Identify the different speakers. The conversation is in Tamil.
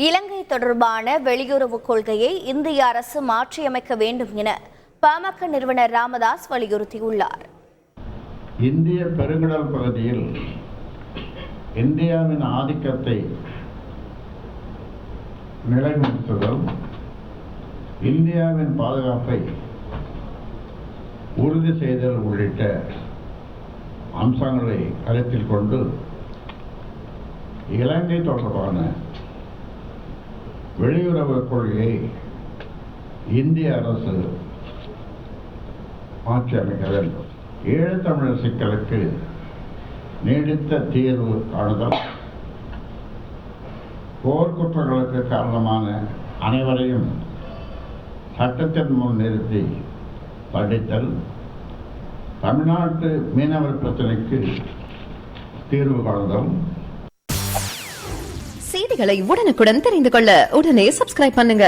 Speaker 1: இலங்கை தொடர்பான வெளியுறவு கொள்கையை இந்திய அரசு மாற்றியமைக்க வேண்டும் என பாமக நிறுவனர் ராமதாஸ் வலியுறுத்தியுள்ளார்.
Speaker 2: இந்திய பெருங்கடல் பகுதியில் இந்தியாவின் ஆதிக்கத்தை நிலைநிறுத்துதல், இந்தியாவின் பாதுகாப்பை உறுதி செய்தல் உள்ளிட்ட அம்சங்களை கருத்தில் கொண்டு இலங்கை தொடர்பான வெளியுறவு கொள்கையை இந்திய அரசு மாற்றியமைக்க வேண்டும். ஈழத்தமிழர் சிக்கலுக்கு நீடித்த தீர்வு காணுதல், போர்க்குற்றங்களுக்கு காரணமான அனைவரையும் சட்டத்தின் முன் நிறுத்தி தண்டித்தல், தமிழ்நாட்டு மீனவர் பிரச்சனைக்கு தீர்வு காணுதல்.
Speaker 3: செய்திகளை உடனுக்குடன் தெரிந்து கொள்ள உடனே சப்ஸ்கிரைப் பண்ணுங்க.